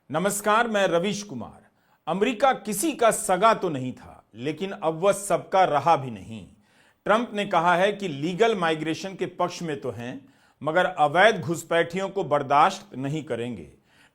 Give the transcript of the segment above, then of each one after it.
नमस्कार, मैं रवीश कुमार। अमेरिका किसी का सगा तो नहीं था, लेकिन अब वह सबका रहा भी नहीं। ट्रंप ने कहा है कि लीगल माइग्रेशन के पक्ष में तो हैं, मगर अवैध घुसपैठियों को बर्दाश्त नहीं करेंगे।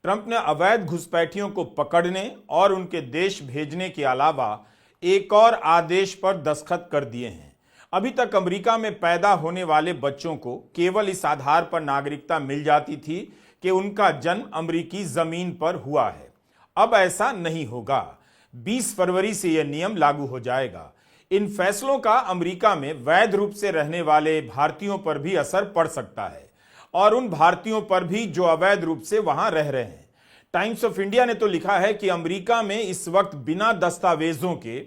ट्रंप ने अवैध घुसपैठियों को पकड़ने और उनके देश भेजने के अलावा एक और आदेश पर दस्तखत कर दिए हैं। अभी तक अमेरिका में पैदा होने वाले बच्चों को केवल इस आधार पर नागरिकता मिल जाती थी कि उनका जन्म अमेरिकी जमीन पर हुआ है। अब ऐसा नहीं होगा। 20 फरवरी से यह नियम लागू हो जाएगा। इन फैसलों का अमेरिका में वैध रूप से रहने वाले भारतीयों पर भी असर पड़ सकता है और उन भारतीयों पर भी जो अवैध रूप से वहां रह रहे हैं। टाइम्स ऑफ इंडिया ने तो लिखा है कि अमेरिका में इस वक्त बिना दस्तावेजों के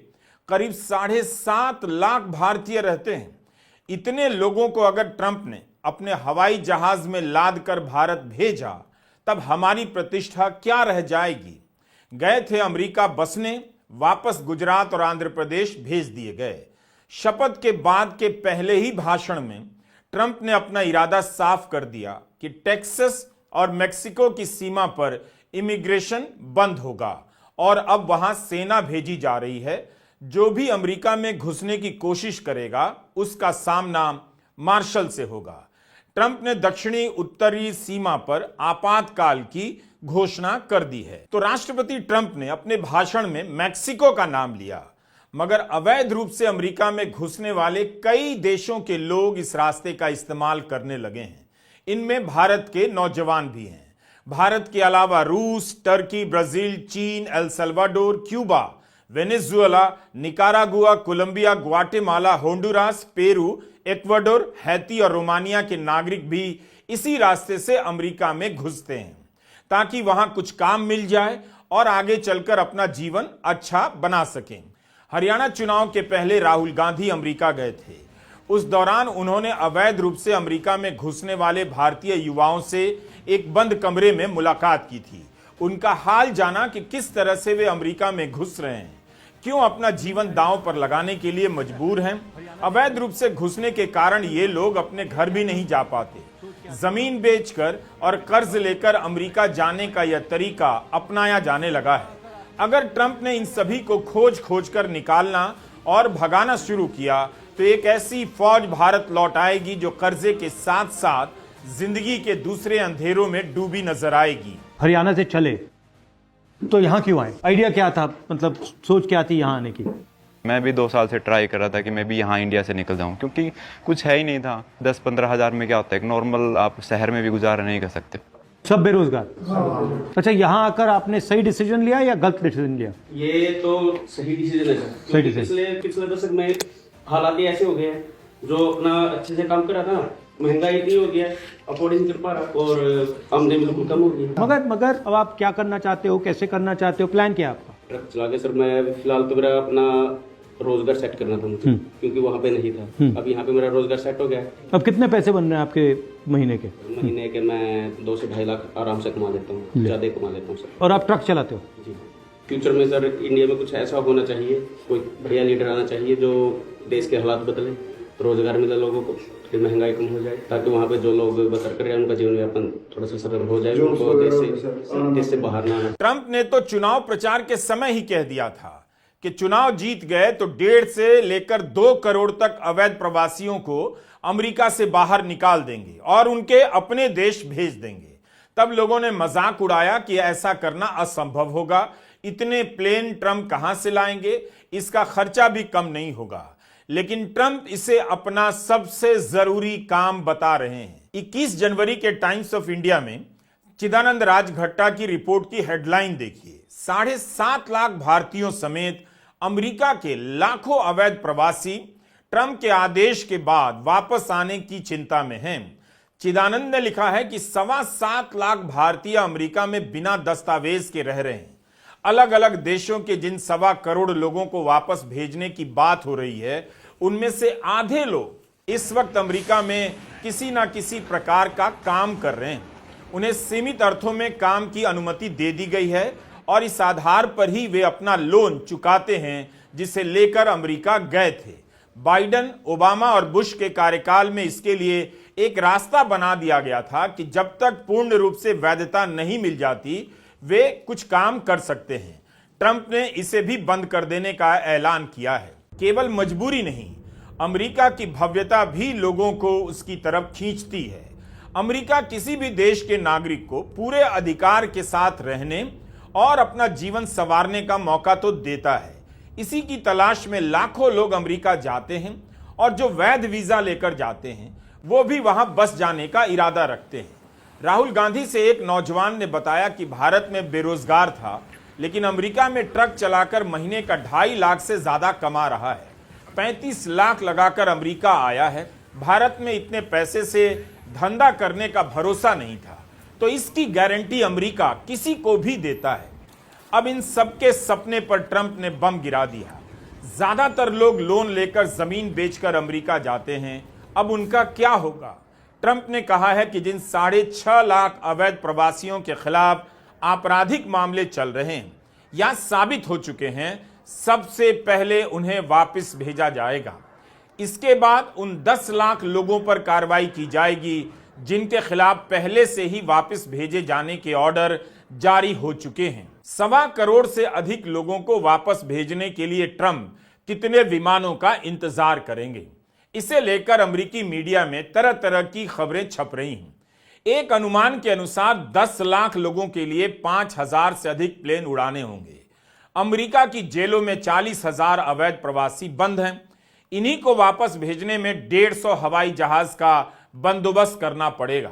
करीब 7.5 लाख भारतीय रहते हैं। इतने लोगों को अगर ट्रंप ने अपने हवाई जहाज में लाद कर भारत भेजा, तब हमारी प्रतिष्ठा क्या रह जाएगी। गए थे अमेरिका बसने, वापस गुजरात और आंध्र प्रदेश भेज दिए गए। शपथ के बाद के पहले ही भाषण में ट्रंप ने अपना इरादा साफ कर दिया कि टेक्सास और मेक्सिको की सीमा पर इमिग्रेशन बंद होगा और अब वहां सेना भेजी जा रही है। जो भी अमेरिका में घुसने की कोशिश करेगा उसका सामना मार्शल से होगा। ट्रंप ने दक्षिणी उत्तरी सीमा पर आपातकाल की घोषणा कर दी है। तो राष्ट्रपति ट्रंप ने अपने भाषण में मैक्सिको का नाम लिया, मगर अवैध रूप से अमेरिका में घुसने वाले कई देशों के लोग इस रास्ते का इस्तेमाल करने लगे हैं। इनमें भारत के नौजवान भी हैं। भारत के अलावा रूस, टर्की, ब्राजील, चीन, El Salvador, Cuba, Venezuela, Nicaragua, Colombia, Guatemala, Honduras, Peru, Ecuador, Haiti और रोमानिया के नागरिक भी इसी रास्ते से अमेरिका में घुसते हैं ताकि वहां कुछ काम मिल जाए और आगे चलकर अपना जीवन अच्छा बना सकें। हरियाणा चुनाव के पहले राहुल गांधी अमेरिका गए थे। उस दौरान उन्होंने अवैध रूप से अमेरिका में घुसने वाले भारतीय युवाओं से एक बंद कमरे में मुलाकात की थी। उनका हाल जाना कि किस तरह से वे अमेरिका में घुस रहे हैं, क्यों अपना जीवन दांव पर लगाने के लिए मजबूर हैं। अवैध रूप से घुसने के कारण ये लोग अपने घर भी नहीं जा पाते। जमीन बेचकर और कर्ज लेकर अमेरिका जाने का यह तरीका अपनाया जाने लगा है। अगर ट्रंप ने इन सभी को खोज कर निकालना और भगाना शुरू किया तो एक ऐसी फौज भारत लौट आएगी जो कर्जे के साथ साथ जिंदगी के दूसरे अंधेरों में डूबी नजर आएगी। हरियाणा से चले तो यहाँ क्यों आए? आइडिया क्या था, मतलब सोच क्या थी यहाँ आने की? मैं भी 2 साल से ट्राई कर रहा था कि मैं भी यहाँ इंडिया से निकल जाऊँ, क्योंकि कुछ है ही नहीं था। 10-15 हज़ार में क्या होता है, एक नॉर्मल आप शहर में भी गुजारा नहीं कर सकते। सब बेरोजगार। अच्छा, यहाँ आकर आपने सही डिसीजन लिया या गलत डिसीजन लिया? ये तो सही डिसीजन है सर। सही डिसीजन। पिछले दशक में हालात ही ऐसे हो गए हैं, जो अपना अच्छे से काम कर रहा था, महंगाई इतनी हो गया, अफोर्ड नहीं कर पा रहा और आमदनी बिल्कुल कम हो गई। मगर अब आप क्या करना चाहते हो, कैसे करना चाहते हो, प्लान क्या है आपका? ट्रक चला के सर मैं फिलहाल तो मेरा अपना रोजगार सेट करना था मुझे, क्योंकि वहाँ पे नहीं था। अब यहाँ पे मेरा रोजगार सेट हो गया है। अब कितने पैसे बन रहे हैं आपके महीने के? महीने के मैं 2 से 2.5 लाख आराम से कमा लेता हूँ, ज्यादा कमा लेता हूँ सर। और आप ट्रक चलाते हो? जी। फ्यूचर में सर इंडिया में कुछ ऐसा होना चाहिए, कोई बढ़िया लीडर आना चाहिए जो देश के हालात बदले, रोजगार मिले लोगों को, फिर महंगाई कम हो जाए, ताकि वहाँ पे जो लोग बसर कर रहे हैं उनका जीवन यापन थोड़ा सा सरल हो जाए, उनको देश से बाहर ना आना। ट्रंप ने तो चुनाव प्रचार के समय ही कह दिया था कि चुनाव जीत गए तो 1.5 से लेकर 2 करोड़ तक अवैध प्रवासियों को अमेरिका से बाहर निकाल देंगे और उनके अपने देश भेज देंगे। तब लोगों ने मजाक उड़ाया कि ऐसा करना असंभव होगा, इतने प्लेन ट्रंप कहां से लाएंगे, इसका खर्चा भी कम नहीं होगा। लेकिन ट्रंप इसे अपना सबसे जरूरी काम बता रहे हैं। 21 जनवरी के टाइम्स ऑफ इंडिया में चिदानंद राजघट्टा की रिपोर्ट की हेडलाइन देखिए। 7.5 लाख भारतीयों समेत अमेरिका के लाखों अवैध प्रवासी ट्रंप के आदेश के बाद वापस आने की चिंता में हैं। चिदानंद ने लिखा है कि 7.25 लाख भारतीय अमेरिका में बिना दस्तावेज के रह रहे हैं। अलग अलग देशों के जिन 1.25 करोड़ लोगों को वापस भेजने की बात हो रही है, उनमें से आधे लोग इस वक्त अमेरिका में किसी ना किसी प्रकार का काम कर रहे हैं। उन्हें सीमित अर्थों में काम की अनुमति दे दी गई है और इस आधार पर ही वे अपना लोन चुकाते हैं जिसे लेकर अमेरिका गए थे। बाइडेन, ओबामा और बुश के कार्यकाल में इसके लिए एक रास्ता बना दिया गया था कि जब तक पूर्ण रूप से वैधता नहीं मिल जाती वे कुछ काम कर सकते हैं। ट्रंप ने इसे भी बंद कर देने का ऐलान किया है। केवल मजबूरी नहीं, अमेरिका की भव्यता भी लोगों को उसकी तरफ खींचती है। अमेरिका किसी भी देश के नागरिक को पूरे अधिकार के साथ रहने और अपना जीवन संवारने का मौका तो देता है। इसी की तलाश में लाखों लोग अमेरिका जाते हैं और जो वैध वीजा लेकर जाते हैं वो भी वहां बस जाने का इरादा रखते हैं। राहुल गांधी से एक नौजवान ने बताया कि भारत में बेरोजगार था, लेकिन अमेरिका में ट्रक चलाकर महीने का 2.5 लाख से ज्यादा कमा रहा है। 35 लाख लगाकर अमेरिका आया है। भारत में इतने पैसे से धंधा करने का भरोसा नहीं था, तो इसकी गारंटी अमेरिका किसी को भी देता है। अब इन सबके सपने पर ट्रंप ने बम गिरा दिया। ज्यादातर लोग लोन लेकर जमीन बेचकर अमेरिका जाते हैं। अब उनका क्या होगा? ट्रंप ने कहा है कि जिन 6.5 लाख अवैध प्रवासियों के खिलाफ आपराधिक मामले चल रहे हैं या साबित हो चुके हैं, सबसे पहले उन्हें वापस भेजा जाएगा। इसके बाद उन 10 लाख लोगों पर कार्रवाई की जाएगी जिनके खिलाफ पहले से ही वापस भेजे जाने के ऑर्डर जारी हो चुके हैं। 1.25 करोड़ से अधिक लोगों को वापस भेजने के लिए ट्रंप कितने विमानों का इंतजार करेंगे, इसे लेकर अमेरिकी मीडिया में तरह तरह की खबरें छप रही हैं। एक अनुमान के अनुसार 10 लाख लोगों के लिए 5,000 से अधिक प्लेन उड़ाने होंगे। अमेरिका की जेलों में 40,000 अवैध प्रवासी बंद हैं। इन्हीं को वापस भेजने में 150 हवाई जहाज का बंदोबस्त करना पड़ेगा।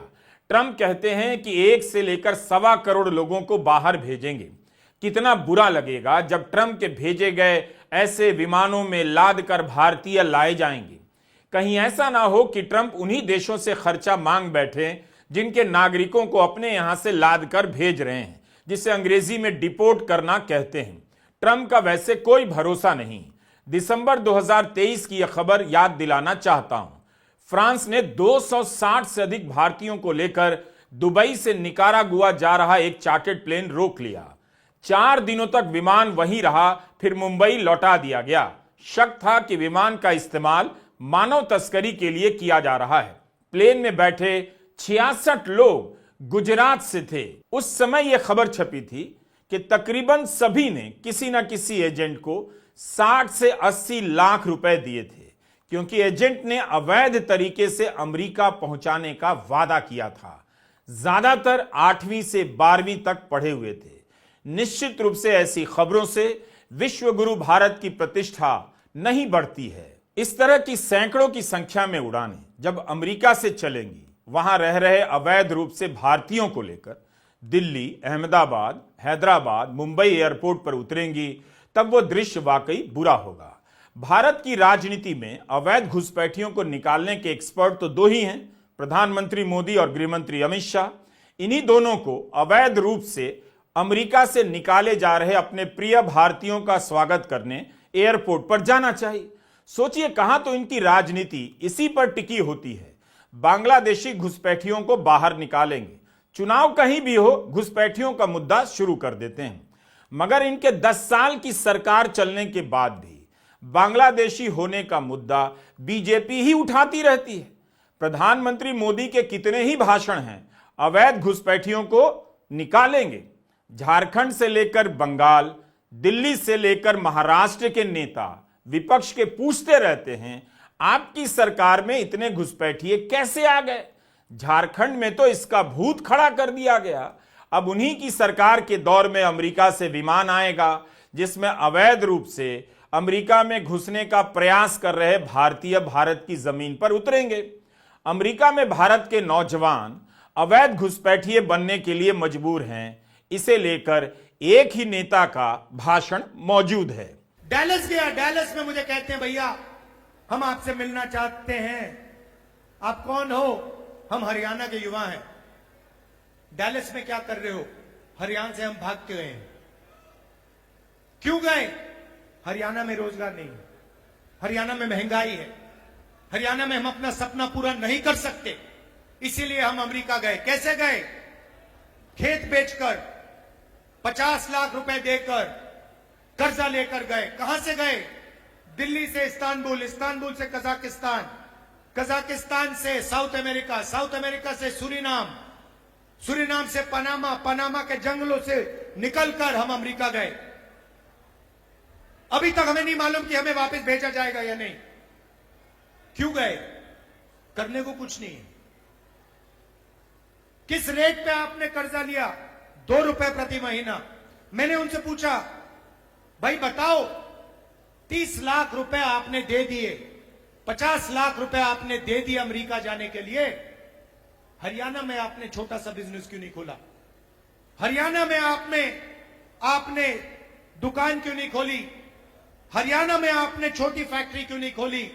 ट्रंप कहते हैं कि 1 से लेकर 1.25 करोड़ लोगों को बाहर भेजेंगे। कितना बुरा लगेगा जब ट्रंप के भेजे गए ऐसे विमानों में लाद कर भारतीय लाए जाएंगे। कहीं ऐसा ना हो कि ट्रंप उन्हीं देशों से खर्चा मांग बैठे जिनके नागरिकों को अपने यहां से लाद कर भेज रहे हैं, जिसे अंग्रेजी में डिपोर्ट करना कहते हैं। ट्रंप का वैसे कोई भरोसा नहीं। दिसंबर 2023 की यह खबर याद दिलाना चाहता हूं। फ्रांस ने 260 से अधिक भारतीयों को लेकर दुबई से निकारागुआ जा रहा एक चार्टर्ड प्लेन रोक लिया। 4 दिनों तक विमान वहीं रहा, फिर मुंबई लौटा दिया गया। शक था कि विमान का इस्तेमाल मानव तस्करी के लिए किया जा रहा है। प्लेन में बैठे 66 लोग गुजरात से थे। उस समय यह खबर छपी थी कि तकरीबन सभी ने किसी न किसी एजेंट को 60 से 80 लाख रुपए दिए थे, क्योंकि एजेंट ने अवैध तरीके से अमेरिका पहुंचाने का वादा किया था। ज्यादातर 8वीं से 12वीं तक पढ़े हुए थे। निश्चित रूप से ऐसी खबरों से विश्व गुरु भारत की प्रतिष्ठा नहीं बढ़ती है। इस तरह की सैकड़ों की संख्या में उड़ानें जब अमेरिका से चलेंगी, वहां रह रहे अवैध रूप से भारतीयों को लेकर दिल्ली, अहमदाबाद, हैदराबाद, मुंबई एयरपोर्ट पर उतरेंगी, तब वो दृश्य वाकई बुरा होगा। भारत की राजनीति में अवैध घुसपैठियों को निकालने के एक्सपर्ट तो 2 ही हैं, प्रधानमंत्री मोदी और गृहमंत्री अमित शाह। इन्हीं दोनों को अवैध रूप से अमेरिका से निकाले जा रहे अपने प्रिय भारतीयों का स्वागत करने एयरपोर्ट पर जाना चाहिए। सोचिए, कहां तो इनकी राजनीति इसी पर टिकी होती है। बांग्लादेशी घुसपैठियों को बाहर निकालेंगे, चुनाव कहीं भी हो, घुसपैठियों का मुद्दा शुरू कर देते हैं। मगर इनके 10 साल की सरकार चलने के बाद भी बांग्लादेशी होने का मुद्दा बीजेपी ही उठाती रहती है। प्रधानमंत्री मोदी के कितने ही भाषण हैं, अवैध घुसपैठियों को निकालेंगे। झारखंड से लेकर बंगाल, दिल्ली से लेकर महाराष्ट्र के नेता विपक्ष के पूछते रहते हैं, आपकी सरकार में इतने घुसपैठिए कैसे आ गए? झारखंड में तो इसका भूत खड़ा कर दिया गया। अब उन्हीं की सरकार के दौर में अमेरिका से विमान आएगा जिसमें अवैध रूप से अमेरिका में घुसने का प्रयास कर रहे भारतीय भारत की जमीन पर उतरेंगे। अमेरिका में भारत के नौजवान अवैध घुसपैठिए बनने के लिए मजबूर हैं। इसे लेकर एक ही नेता का भाषण मौजूद है। डैलस गया, डैलस में मुझे कहते हैं, भैया हम आपसे मिलना चाहते हैं। आप कौन हो? हम हरियाणा के युवा हैं। डैलस में क्या कर रहे हो? हरियाणा से हम भाग के गए हैं। क्यों गए? हरियाणा में रोजगार नहीं है, हरियाणा में महंगाई है, हरियाणा में हम अपना सपना पूरा नहीं कर सकते, इसीलिए हम अमेरिका गए। कैसे गए? खेत बेचकर, 50 लाख रुपए देकर, कर्जा लेकर गए। कहां से गए? दिल्ली से इस्तांबुल, इस्तांबुल से कजाकिस्तान, कजाकिस्तान से साउथ अमेरिका, साउथ अमेरिका से सूरीनाम, सूरीनाम से पनामा, पनामा के जंगलों से निकलकर हम अमेरिका गए। अभी तक हमें नहीं मालूम कि हमें वापस भेजा जाएगा या नहीं। क्यों गए? करने को कुछ नहीं है। किस रेट पे आपने कर्जा लिया? 2 रुपए प्रति महीना। मैंने उनसे पूछा, भाई बताओ, 30 लाख रुपए आपने दे दिए, 50 लाख रुपए आपने दे दिए अमेरिका जाने के लिए, हरियाणा में आपने छोटा सा बिजनेस क्यों नहीं खोला? हरियाणा में आपने दुकान क्यों नहीं खोली? हरियाणा में आपने छोटी फैक्ट्री क्यों नहीं खोली?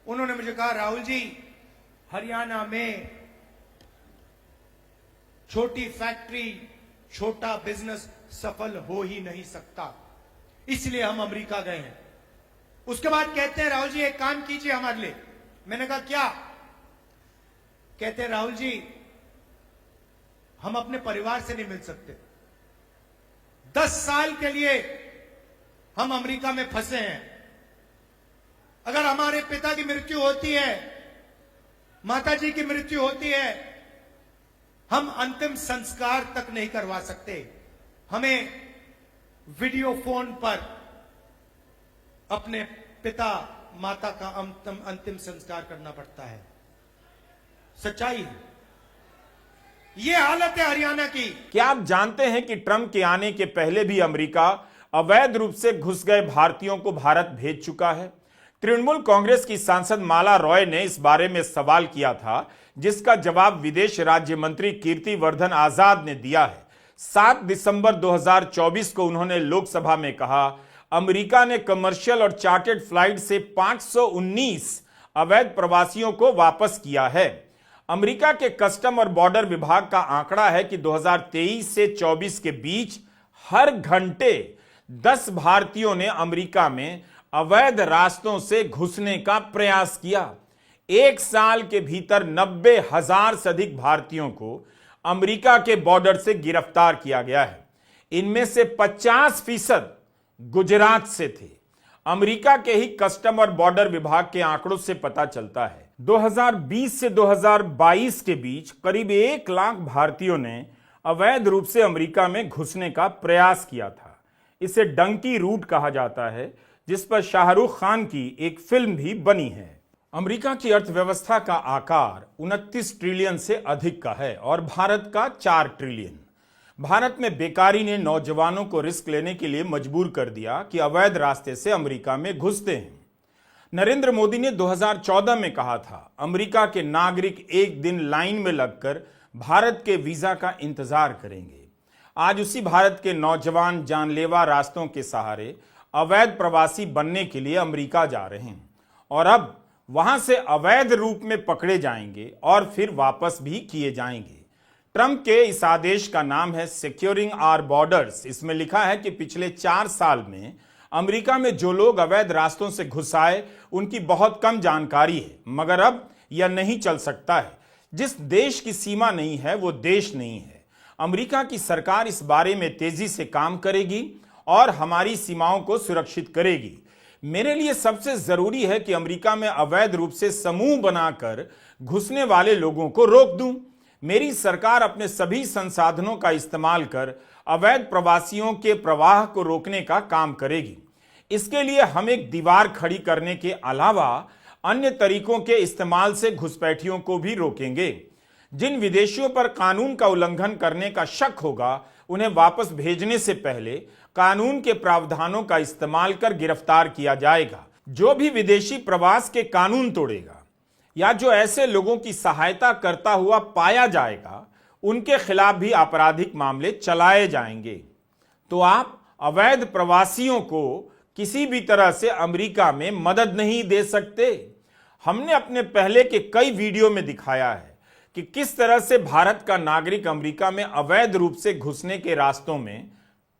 उन्होंने मुझे कहा, राहुल जी, हरियाणा में छोटी फैक्ट्री, छोटा बिजनेस सफल हो ही नहीं सकता, इसलिए हम अमेरिका गए हैं। उसके बाद कहते हैं, राहुल जी एक काम कीजिए हमारे लिए। मैंने कहा क्या? कहते हैं, राहुल जी हम अपने परिवार से नहीं मिल सकते, 10 साल के लिए हम अमेरिका में फंसे हैं। अगर हमारे पिता की मृत्यु होती है, माताजी की मृत्यु होती है, हम अंतिम संस्कार तक नहीं करवा सकते। हमें वीडियो फोन पर अपने पिता माता का अंतिम संस्कार करना पड़ता है। सच्चाई है। यह हालत है हरियाणा की। क्या आप जानते हैं कि ट्रंप के आने के पहले भी अमेरिका अवैध रूप से घुस गए भारतीयों को भारत भेज चुका है? तृणमूल कांग्रेस की सांसद माला रॉय ने इस बारे में सवाल किया था, जिसका जवाब विदेश राज्य मंत्री कीर्तिवर्धन आजाद ने दिया है। 7 दिसंबर 2024 को उन्होंने लोकसभा में कहा, अमेरिका ने कमर्शियल और चार्टर्ड फ्लाइट से 519 अवैध प्रवासियों को वापस किया है। अमेरिका के कस्टम और बॉर्डर विभाग का आंकड़ा है कि 2023 से 24 के बीच हर घंटे 10 भारतीयों ने अमेरिका में अवैध रास्तों से घुसने का प्रयास किया। एक साल के भीतर 90,000 से अधिक भारतीयों को अमेरिका के बॉर्डर से गिरफ्तार किया गया है। इनमें से 50% गुजरात से थे। अमेरिका के ही कस्टम और बॉर्डर विभाग के आंकड़ों से पता चलता है 2020 से 2022 के बीच करीब 1 लाख भारतीयों ने अवैध रूप से अमेरिका में घुसने का प्रयास किया था। इसे डंकी रूट कहा जाता है, जिस पर शाहरुख खान की एक फिल्म भी बनी है। अमेरिका की अर्थव्यवस्था का आकार 29 ट्रिलियन से अधिक का है और भारत का 4 ट्रिलियन। भारत में बेकारी ने नौजवानों को रिस्क लेने के लिए मजबूर कर दिया कि अवैध रास्ते से अमेरिका में घुसते हैं। नरेंद्र मोदी ने 2014 में कहा था, अमेरिका के नागरिक एक दिन लाइन में लगकर भारत के वीजा का इंतजार करेंगे। आज उसी भारत के नौजवान जानलेवा रास्तों के सहारे अवैध प्रवासी बनने के लिए अमेरिका जा रहे हैं और अब वहां से अवैध रूप में पकड़े जाएंगे और फिर वापस भी किए जाएंगे। ट्रंप के इस आदेश का नाम है सिक्योरिंग आवर बॉर्डर्स। इसमें लिखा है कि पिछले 4 साल में अमेरिका में जो लोग अवैध रास्तों से घुस आए उनकी बहुत कम जानकारी है, मगर अब यह नहीं चल सकता है। जिस देश की सीमा नहीं है वो देश नहीं है। अमेरिका की सरकार इस बारे में तेजी से काम करेगी और हमारी सीमाओं को सुरक्षित करेगी। मेरे लिए सबसे जरूरी है कि अमेरिका में अवैध रूप से समूह बनाकर घुसने वाले लोगों को रोक दूं। मेरी सरकार अपने सभी संसाधनों का इस्तेमाल कर अवैध प्रवासियों के प्रवाह को रोकने का काम करेगी। इसके लिए हम एक दीवार खड़ी करने के अलावा अन्य तरीकों के इस्तेमाल से घुसपैठियों को भी रोकेंगे। जिन विदेशियों पर कानून का उल्लंघन करने का शक होगा, उन्हें वापस भेजने से पहले कानून के प्रावधानों का इस्तेमाल कर गिरफ्तार किया जाएगा। जो भी विदेशी प्रवास के कानून तोड़ेगा या जो ऐसे लोगों की सहायता करता हुआ पाया जाएगा, उनके खिलाफ भी आपराधिक मामले चलाए जाएंगे। तो आप अवैध प्रवासियों को किसी भी तरह से अमेरिका में मदद नहीं दे सकते। हमने अपने पहले के कई वीडियो में दिखाया है कि किस तरह से भारत का नागरिक अमेरिका में अवैध रूप से घुसने के रास्तों में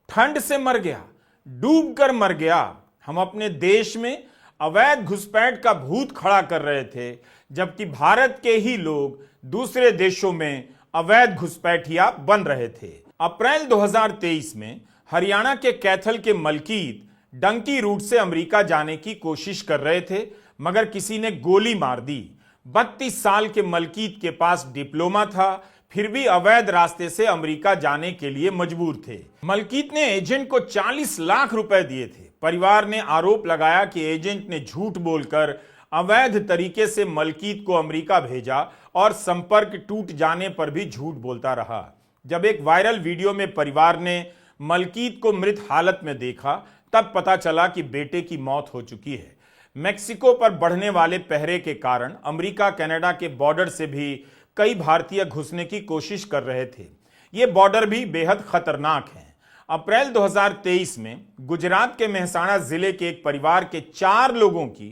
ठंड से मर गया, डूब कर मर गया। हम अपने देश में अवैध घुसपैठ का भूत खड़ा कर रहे थे, जबकि भारत के ही लोग दूसरे देशों में अवैध घुसपैठिया बन रहे थे। अप्रैल 2023 में हरियाणा के कैथल के मलकीत डंकी रूट से अमेरिका जाने की कोशिश कर रहे थे, मगर किसी ने गोली मार दी। 32 साल के मलकीत के पास डिप्लोमा था, फिर भी अवैध रास्ते से अमेरिका जाने के लिए मजबूर थे। मलकीत ने एजेंट को 40 लाख रुपए दिए थे। परिवार ने आरोप लगाया कि एजेंट ने झूठ बोलकर अवैध तरीके से मलकीत को अमेरिका भेजा और संपर्क टूट जाने पर भी झूठ बोलता रहा। जब एक वायरल वीडियो में परिवार ने मलकीत को मृत हालत में देखा, तब पता चला कि बेटे की मौत हो चुकी है। मेक्सिको पर बढ़ने वाले पहरे के कारण अमेरिका कनाडा के बॉर्डर से भी कई भारतीय घुसने की कोशिश कर रहे थे। ये बॉर्डर भी बेहद खतरनाक हैं। अप्रैल 2023 में गुजरात के मेहसाणा जिले के एक परिवार के 4 लोगों की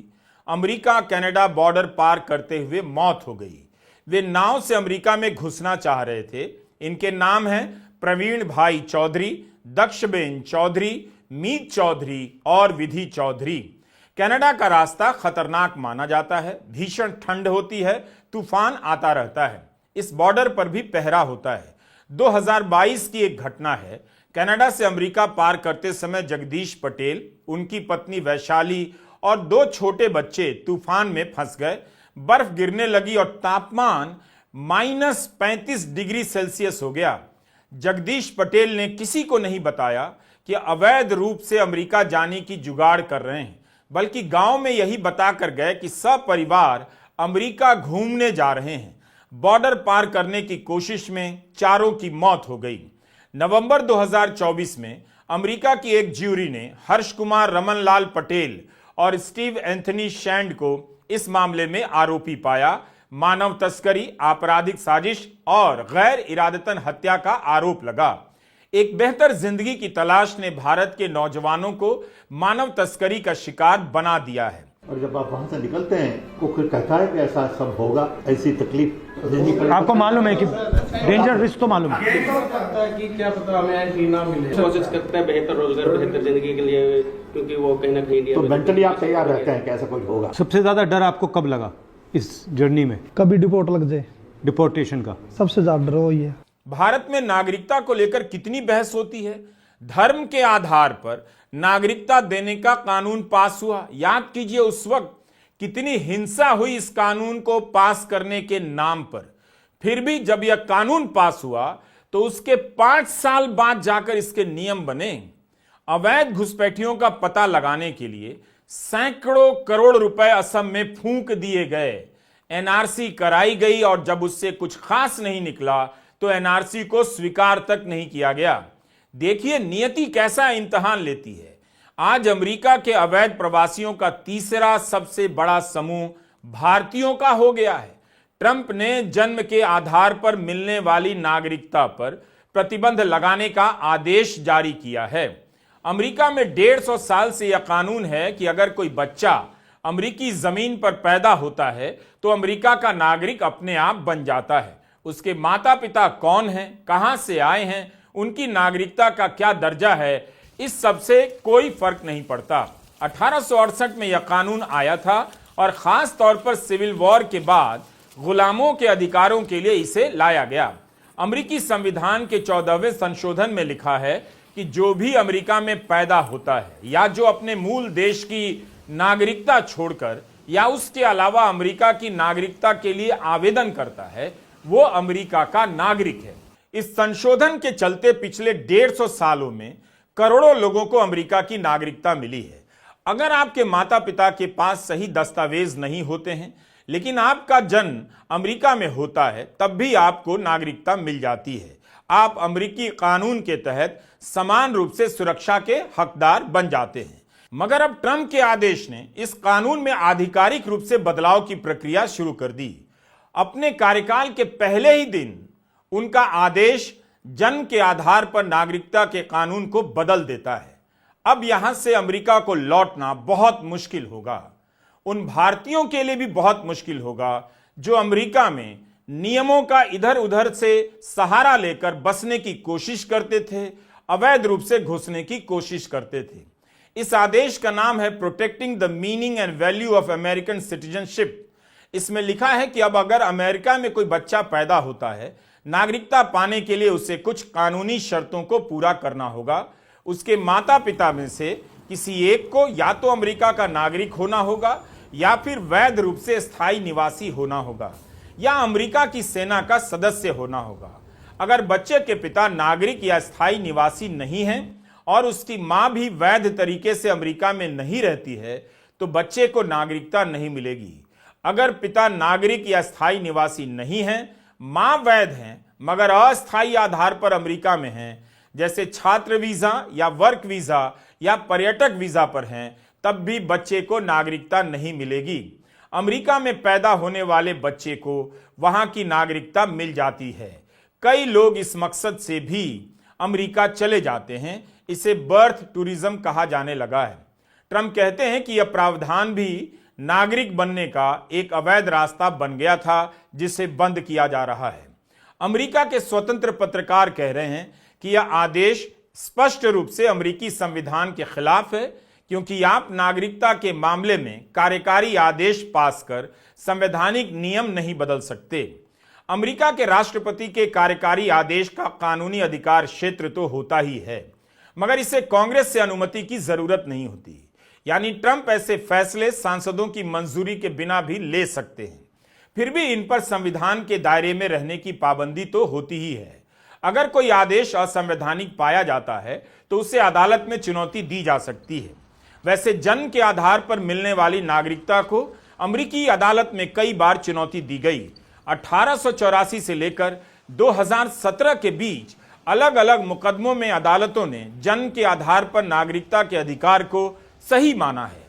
अमेरिका कनाडा बॉर्डर पार करते हुए मौत हो गई। वे नाव से अमेरिका में घुसना चाह रहे थे। इनके नाम हैं प्रवीण भाई चौधरी, दक्षबेन चौधरी, मीत चौधरी और विधि चौधरी। कनाडा का रास्ता खतरनाक माना जाता है। भीषण ठंड होती है, तूफान आता रहता है। इस बॉर्डर पर भी पहरा होता है। 2022 की एक घटना है। कनाडा से अमेरिका पार करते समय जगदीश पटेल, उनकी पत्नी वैशाली और 2 छोटे बच्चे तूफान में फंस गए। बर्फ गिरने लगी और तापमान -35 डिग्री सेल्सियस हो गया। जगदीश पटेल ने किसी को नहीं बताया कि अवैध रूप से अमेरिका जाने की जुगाड़ कर रहे हैं, बल्कि गांव में यही बताकर गए कि सब परिवार अमेरिका घूमने जा रहे हैं। बॉर्डर पार करने की कोशिश में 4 की मौत हो गई। नवंबर 2024 में अमेरिका की एक ज्यूरी ने हर्ष कुमार रमनलाल पटेल और स्टीव एंथनी शैंड को इस मामले में आरोपी पाया। मानव तस्करी, आपराधिक साजिश और गैर इरादतन हत्या का आरोप लगा। एक बेहतर जिंदगी की तलाश ने भारत के नौजवानों को मानव तस्करी का शिकार बना दिया है। और जब आप वहां से निकलते हैं तो फिर कहता है कि ऐसा सब होगा, ऐसी तकलीफ झेलनी पड़ेगी। आपको मालूम है कि डेंजर रिस्क तो मालूम है कि क्या पता हमें एंट्री ना मिले। कोशिश करते हैं बेहतर रोजगार, बेहतर जिंदगी के लिए, क्योंकि वो कहीं ना कहीं इंडिया तो में मेंटली आप तैयार रहते हैं कि ऐसा कुछ होगा। सबसे ज्यादा डर आपको कब लगा इस जर्नी में? कभी डिपोर्ट लग जाए, डिपोर्टेशन का सबसे ज्यादा डर वही है। भारत में नागरिकता को लेकर कितनी बहस होती है। धर्म के आधार पर नागरिकता देने का कानून पास हुआ। याद कीजिए उस वक्त कितनी हिंसा हुई इस कानून को पास करने के नाम पर। फिर भी जब यह कानून पास हुआ तो उसके 5 साल बाद जाकर इसके नियम बने। अवैध घुसपैठियों का पता लगाने के लिए सैकड़ों करोड़ रुपए असम में फूंक दिए गए। एनआरसी कराई गई और जब उससे कुछ खास नहीं निकला तो एनआरसी को स्वीकार तक नहीं किया गया। देखिए नियति कैसा इम्तिहान लेती है। आज अमेरिका के अवैध प्रवासियों का तीसरा सबसे बड़ा समूह भारतीयों का हो गया है। ट्रंप ने जन्म के आधार पर मिलने वाली नागरिकता पर प्रतिबंध लगाने का आदेश जारी किया है। अमेरिका में 150 साल से यह कानून है कि अगर कोई बच्चा अमेरिकी जमीन पर पैदा होता है तो अमेरिका का नागरिक अपने आप बन जाता है। उसके माता पिता कौन हैं, कहां से आए हैं, उनकी नागरिकता का क्या दर्जा है, इस सब से कोई फर्क नहीं पड़ता। 1868 में यह कानून आया था और खास तौर पर सिविल वॉर के बाद गुलामों के अधिकारों के लिए इसे लाया गया। अमेरिकी संविधान के 14वें संशोधन में लिखा है कि जो भी अमेरिका में पैदा होता है या जो अपने मूल देश की नागरिकता छोड़कर या उसके अलावा अमेरिका की नागरिकता के लिए आवेदन करता है, वो अमेरिका का नागरिक है। इस संशोधन के चलते पिछले 150 सालों में करोड़ों लोगों को अमेरिका की नागरिकता मिली है। अगर आपके माता पिता के पास सही दस्तावेज नहीं होते हैं लेकिन आपका जन्म अमेरिका में होता है, तब भी आपको नागरिकता मिल जाती है। आप अमेरिकी कानून के तहत समान रूप से सुरक्षा के हकदार बन जाते हैं। मगर अब ट्रंप के आदेश ने इस कानून में आधिकारिक रूप से बदलाव की प्रक्रिया शुरू कर दी। अपने कार्यकाल के पहले ही दिन उनका आदेश जन्म के आधार पर नागरिकता के कानून को बदल देता है। अब यहां से अमेरिका को लौटना बहुत मुश्किल होगा। उन भारतीयों के लिए भी बहुत मुश्किल होगा जो अमेरिका में नियमों का इधर उधर से सहारा लेकर बसने की कोशिश करते थे, अवैध रूप से घुसने की कोशिश करते थे। इस आदेश का नाम है protecting the meaning and value of American citizenship. इसमें लिखा है कि अब अगर अमेरिका में कोई बच्चा पैदा होता है, नागरिकता पाने के लिए उसे कुछ कानूनी शर्तों को पूरा करना होगा। उसके माता पिता में से किसी एक को या तो अमेरिका का नागरिक होना होगा या फिर वैध रूप से स्थायी निवासी होना होगा। या अमेरिका की सेना का सदस्य होना होगा। अगर बच्चे के पिता नागरिक या स्थायी निवासी नहीं हैं और उसकी मां भी वैध तरीके से अमेरिका में नहीं रहती है तो बच्चे को नागरिकता नहीं मिलेगी। अगर पिता नागरिक या स्थायी निवासी नहीं है, मां वैध हैं मगर अस्थायी आधार पर अमेरिका में हैं, जैसे छात्र वीजा या वर्क वीजा या पर्यटक वीजा पर हैं, तब भी बच्चे को नागरिकता नहीं मिलेगी। अमेरिका में पैदा होने वाले बच्चे को वहां की नागरिकता मिल जाती है। कई लोग इस मकसद से भी अमेरिका चले जाते हैं। इसे बर्थ टूरिज्म कहा जाने लगा है। ट्रंप कहते हैं कि यह प्रावधान भी नागरिक बनने का एक अवैध रास्ता बन गया था जिसे बंद किया जा रहा है। अमेरिका के स्वतंत्र पत्रकार कह रहे हैं कि यह आदेश स्पष्ट रूप से अमेरिकी संविधान के खिलाफ है, क्योंकि आप नागरिकता के मामले में कार्यकारी आदेश पास कर संवैधानिक नियम नहीं बदल सकते। अमेरिका के राष्ट्रपति के कार्यकारी आदेश का कानूनी अधिकार क्षेत्र तो होता ही है, मगर इसे कांग्रेस से अनुमति की जरूरत नहीं होती। यानी ट्रंप ऐसे फैसले सांसदों की मंजूरी के बिना भी ले सकते हैं। फिर भी इन पर संविधान के दायरे में रहने की पाबंदी तो होती ही है। अगर कोई आदेश असंवैधानिक पाया जाता है तो उसे अदालत में चुनौती दी जा सकती है। वैसे जन्म के आधार पर मिलने वाली नागरिकता को अमेरिकी अदालत में कई बार चुनौती दी गई। 1884 से लेकर 2017 के बीच अलग अलग मुकदमों में अदालतों ने जन्म के आधार पर नागरिकता के अधिकार को सही माना है।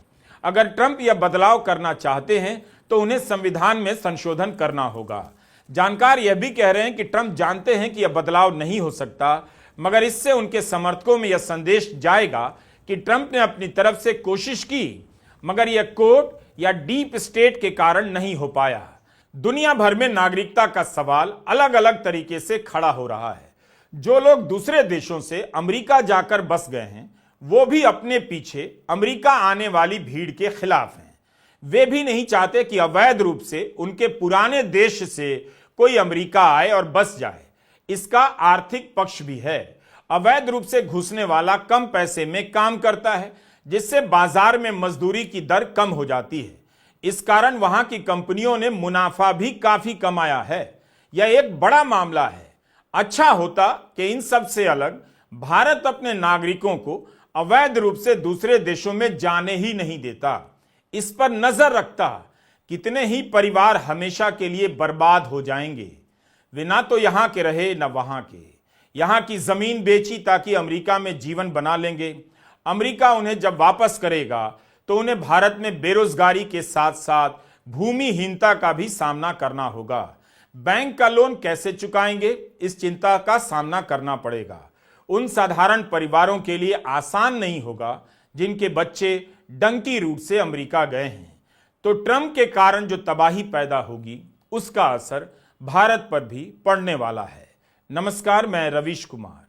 अगर ट्रंप यह बदलाव करना चाहते हैं तो उन्हें संविधान में संशोधन करना होगा। जानकार यह भी कह रहे हैं कि ट्रंप जानते हैं कि यह बदलाव नहीं हो सकता, मगर इससे उनके समर्थकों में यह संदेश जाएगा कि ट्रंप ने अपनी तरफ से कोशिश की, मगर यह कोर्ट या डीप स्टेट के कारण नहीं हो पाया। दुनिया भर में नागरिकता का सवाल अलग अलग तरीके से खड़ा हो रहा है। जो लोग दूसरे देशों से अमेरिका जाकर बस गए हैं वो भी अपने पीछे अमेरिका आने वाली भीड़ के खिलाफ हैं। वे भी नहीं चाहते कि अवैध रूप से उनके पुराने देश से कोई अमेरिका आए और बस जाए। इसका आर्थिक पक्ष भी है। अवैध रूप से घुसने वाला कम पैसे में काम करता है, जिससे बाजार में मजदूरी की दर कम हो जाती है। इस कारण वहां की कंपनियों ने मुनाफा भी काफी कमाया है। यह एक बड़ा मामला है। अच्छा होता कि इन सब से अलग भारत अपने नागरिकों को अवैध रूप से दूसरे देशों में जाने ही नहीं देता। इस पर नजर रखता। कितने ही परिवार हमेशा के लिए बर्बाद हो जाएंगे। वे ना तो यहां के रहे न वहां के। यहां की जमीन बेची ताकि अमेरिका में जीवन बना लेंगे। अमेरिका उन्हें जब वापस करेगा तो उन्हें भारत में बेरोजगारी के साथ साथ भूमिहीनता का भी सामना करना होगा। बैंक का लोन कैसे चुकाएंगे, इस चिंता का सामना करना पड़ेगा। उन साधारण परिवारों के लिए आसान नहीं होगा जिनके बच्चे डंकी रूट से अमेरिका गए हैं। तो ट्रंप के कारण जो तबाही पैदा होगी उसका असर भारत पर भी पड़ने वाला है। नमस्कार, मैं रवीश कुमार।